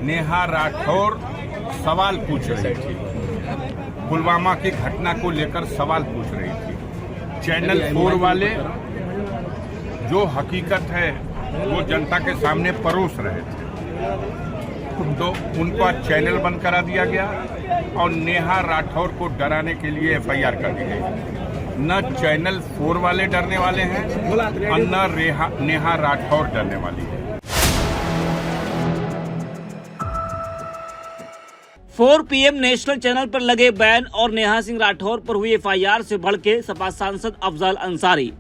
नेहा राठौर सवाल पूछ रही थी, पुलवामा की घटना को लेकर सवाल पूछ रही थी। चैनल 4 वाले जो हकीकत है वो जनता के सामने परोस रहे थे, तो उनको आज चैनल बंद करा दिया गया और नेहा राठौर को डराने के लिए एफआईआर कर दी गई। न चैनल 4 वाले डरने वाले हैं और न नेहा राठौर डरने वाली है। 4 PM नेशनल चैनल पर लगे बैन और नेहा सिंह राठौर पर हुई एफआईआर से भड़के सपा सांसद अफजल अंसारी।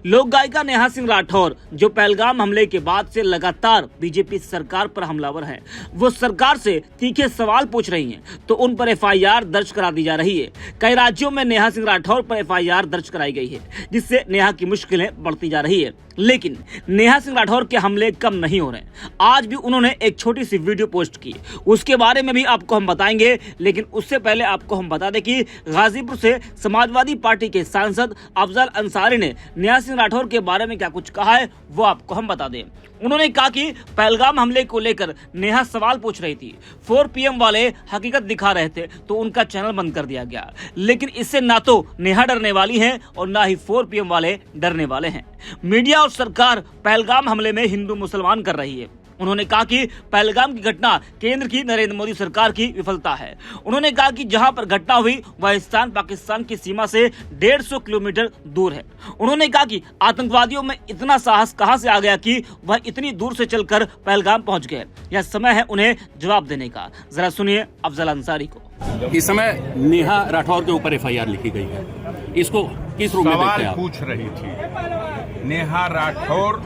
लोक गायिका नेहा सिंह राठौर जो पहलगाम हमले के बाद से लगातार बीजेपी सरकार पर हमलावर है, वो सरकार से तीखे सवाल पूछ रही हैं, तो उन पर एफआईआर दर्ज करा दी जा रही है। कई राज्यों में नेहा सिंह राठौर पर एफआईआर दर्ज कराई गई है, जिससे नेहा की मुश्किलें बढ़ती जा रही है। लेकिन नेहा सिंह राठौर के हमले कम नहीं हो रहे। आज भी उन्होंने एक छोटी सी वीडियो पोस्ट की, उसके बारे में भी आपको हम बताएंगे। लेकिन उससे पहले आपको हम बता दें कि गाजीपुर से समाजवादी पार्टी के सांसद अफजल अंसारी ने नेहा सिंह राठौर के बारे में क्या कुछ कहा है वो आपको हम बता दें। उन्होंने कहा कि पहलगाम हमले को लेकर नेहा सवाल पूछ रही थी, 4 PM वाले हकीकत दिखा रहे थे तो उनका चैनल बंद कर दिया गया। लेकिन इससे ना तो नेहा डरने वाली हैं और ना ही 4 PM वाले डरने वाले हैं। मीडिया और सरकार पहलगाम हमले में हिंदू मुसलमान कर रही है। उन्होंने कहा कि पहलगाम की घटना केंद्र की नरेंद्र मोदी सरकार की विफलता है। उन्होंने कहा कि जहां पर घटना हुई वह स्थान पाकिस्तान की सीमा से 150 किलोमीटर दूर है। उन्होंने कहा कि आतंकवादियों में इतना साहस कहां से आ गया कि वह इतनी दूर से चलकर पहलगाम पहुंच गए। यह समय है उन्हें जवाब देने का। जरा सुनिए अफजल अंसारी को। इस समय नेहा राठौर के ऊपर एफआईआर लिखी गई है, इसको किस रूप में देखते हैं आप? पूछ रही थी नेहा राठौर,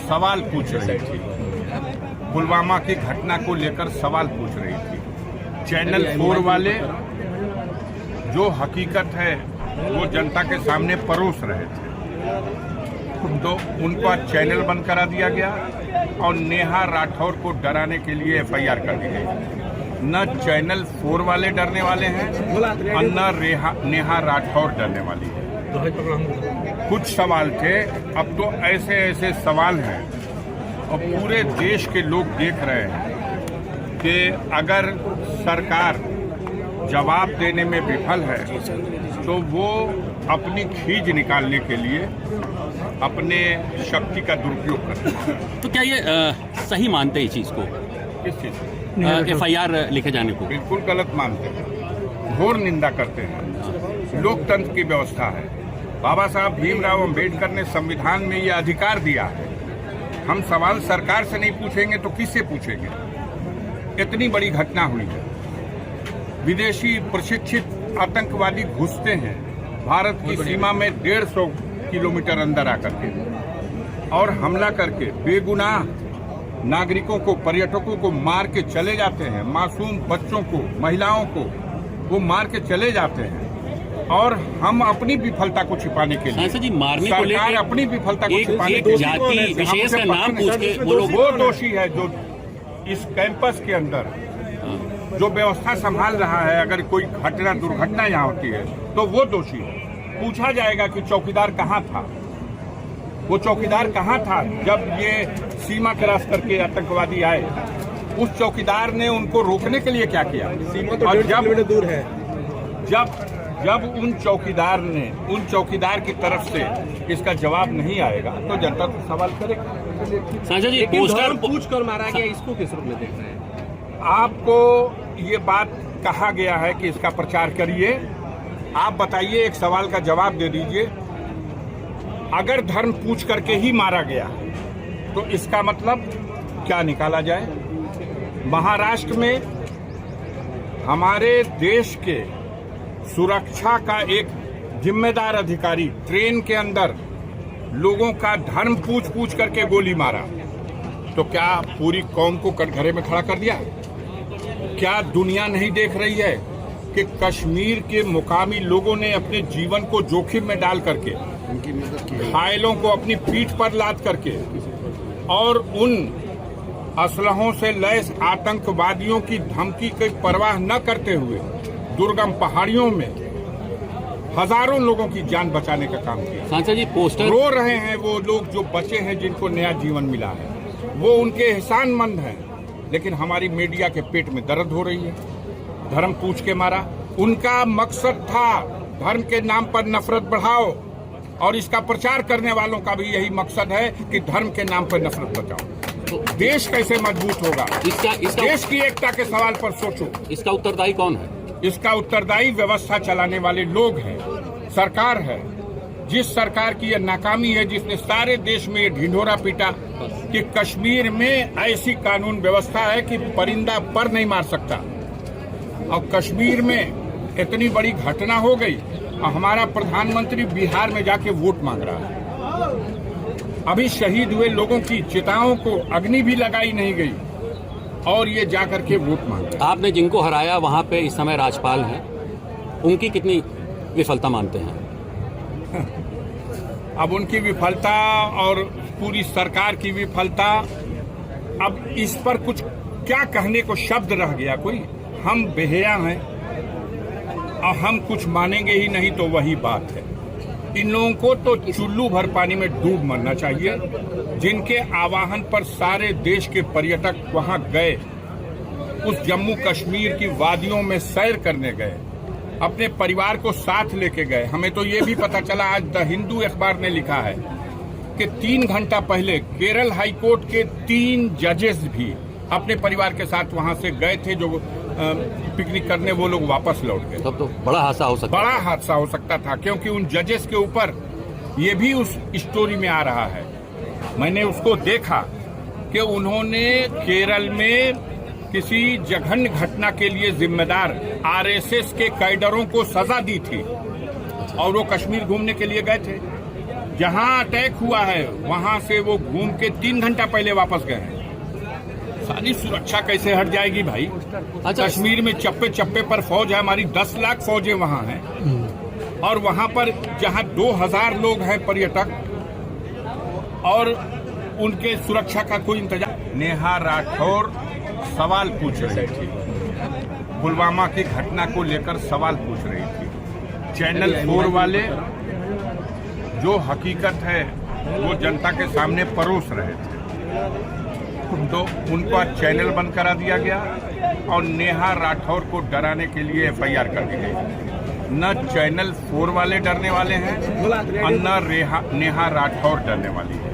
सवाल पूछ रही थी, पुलवामा की घटना को लेकर सवाल पूछ रही थी। चैनल 4 वाले जो हकीकत है वो जनता के सामने परोस रहे थे, तो उनको आज चैनल बंद करा दिया गया और नेहा राठौर को डराने के लिए एफआईआर कर दी गई। न चैनल 4 वाले डरने वाले हैं और न नेहा राठौर डरने वाली है। कुछ सवाल थे, अब तो ऐसे ऐसे सवाल हैं और पूरे देश के लोग देख रहे हैं कि अगर सरकार जवाब देने में विफल है तो वो अपनी खींच निकालने के लिए अपने शक्ति का दुरुपयोग करते हैं। तो क्या ये सही मानते हैं इस चीज को, किस चीज एफआईआर लिखे जाने को? बिल्कुल गलत मानते हैं, घोर निंदा करते हैं। लोकतंत्र की व्यवस्था है, बाबा साहब भीमराव अंबेडकर ने संविधान में ये अधिकार दिया है। हम सवाल सरकार से नहीं पूछेंगे तो किससे पूछेंगे? इतनी बड़ी घटना हुई है, विदेशी प्रशिक्षित आतंकवादी घुसते हैं भारत की सीमा में 150 किलोमीटर अंदर आकर के और हमला करके बेगुनाह नागरिकों को, पर्यटकों को मार के चले जाते हैं। मासूम बच्चों को, महिलाओं को वो मार के चले जाते हैं और हम अपनी विफलता को छिपाने के लिए, जी, मारने को सरकार अपनी विफलता को छिपाने के जाति विशेष का नाम पूछ के वो दोषी है जो इस कैंपस के अंदर जो व्यवस्था संभाल रहा है। अगर कोई घटना, दुर्घटना यहाँ होती है तो वो दोषी है। पूछा जाएगा कि चौकीदार कहाँ था, वो चौकीदार कहाँ था जब ये सीमा क्रॉस करके आतंकवादी आए? उस चौकीदार ने उनको रोकने के लिए क्या किया? सीमा तो 1.5 किलोमीटर दूर है। जब उन चौकीदार की तरफ से इसका जवाब नहीं आएगा तो जनता तो सवाल करेगी। सांसद जी, पोस्टर पूछ कर मारा गया, इसको किस रूप में देखना है? आपको ये बात कहा गया है कि इसका प्रचार करिए। आप बताइए, एक सवाल का जवाब दे दीजिए। अगर धर्म पूछ करके ही मारा गया तो इसका मतलब क्या निकाला जाए? महाराष्ट्र में हमारे देश के सुरक्षा का एक जिम्मेदार अधिकारी ट्रेन के अंदर लोगों का धर्म पूछ करके गोली मारा, तो क्या पूरी कौम को कटघरे में खड़ा कर दिया? क्या दुनिया नहीं देख रही है कि कश्मीर के मुकामी लोगों ने अपने जीवन को जोखिम में डाल करके, घायलों को अपनी पीठ पर लाद करके और उन असलहों से लैस आतंकवादियों की धमकी की परवाह न करते हुए दुर्गम पहाड़ियों में हजारों लोगों की जान बचाने का काम किया। सांसद जी, पोस्टर रो रहे हैं वो लोग जो बचे हैं, जिनको नया जीवन मिला है, वो उनके एहसानमंद हैं। लेकिन हमारी मीडिया के पेट में दर्द हो रही है। धर्म पूछ के मारा, उनका मकसद था धर्म के नाम पर नफरत बढ़ाओ, और इसका प्रचार करने वालों का भी यही मकसद है कि धर्म के नाम पर नफरत बचाओ। देश कैसे मजबूत होगा? देश की एकता के सवाल पर सोचो। इसका उत्तरदायी कौन है? इसका उत्तरदायी व्यवस्था चलाने वाले लोग हैं, सरकार है। जिस सरकार की यह नाकामी है, जिसने सारे देश में ये ढिंढोरा पीटा कि कश्मीर में ऐसी कानून व्यवस्था है कि परिंदा पर नहीं मार सकता, और कश्मीर में इतनी बड़ी घटना हो गई और हमारा प्रधानमंत्री बिहार में जाके वोट मांग रहा है। अभी शहीद हुए लोगों की चिताओं को अग्नि भी लगाई नहीं गई और ये जाकर के वोट मांग रहा है। आपने जिनको हराया वहाँ पे इस समय राज्यपाल हैं, उनकी कितनी विफलता मानते हैं? अब उनकी विफलता और पूरी सरकार की विफलता, अब इस पर कुछ क्या कहने को शब्द रह गया कोई? हम बेहया हैं और हम कुछ मानेंगे ही नहीं, तो वही बात है। इन लोगों को तो चुल्लू भर पानी में डूब मरना चाहिए। जिनके आह्वान पर सारे देश के पर्यटक वहां गए, उस जम्मू कश्मीर की वादियों में सैर करने गए, अपने परिवार को साथ लेके गए। हमें तो ये भी पता चला, आज द हिंदू अखबार ने लिखा है कि 3 घंटा पहले केरल हाईकोर्ट के 3 जजेस भी अपने परिवार के साथ वहां से गए थे, जो पिकनिक करने, वो लोग वापस लौट गए। तब तो बड़ा हादसा हो सकता बड़ा हादसा हो सकता था, क्योंकि उन जजेस के ऊपर ये भी उस स्टोरी में आ रहा है। मैंने उसको देखा कि उन्होंने केरल में किसी जघन्य घटना के लिए जिम्मेदार आरएसएस के कैडरों को सजा दी थी, और वो कश्मीर घूमने के लिए गए थे। जहां अटैक हुआ है वहां से वो घूम के 3 घंटा पहले वापस गए हैं। सारी सुरक्षा कैसे हट जाएगी भाई? अच्छा, कश्मीर में चप्पे चप्पे पर फौज है, हमारी 10 लाख फौजें वहां हैं, और वहां पर जहां 2000 लोग हैं पर्यटक, और उनके सुरक्षा का कोई इंतजाम। नेहा राठौर सवाल पूछ रही थी, पुलवामा की घटना को लेकर सवाल पूछ रही थी। चैनल 4 वाले जो हकीकत है वो जनता के सामने परोस रहे थे, तो उनका चैनल बंद करा दिया गया और नेहा राठौर को डराने के लिए एफआईआर कर दी गई। न चैनल 4 वाले डरने वाले हैं और न नेहा राठौर डरने वाली है।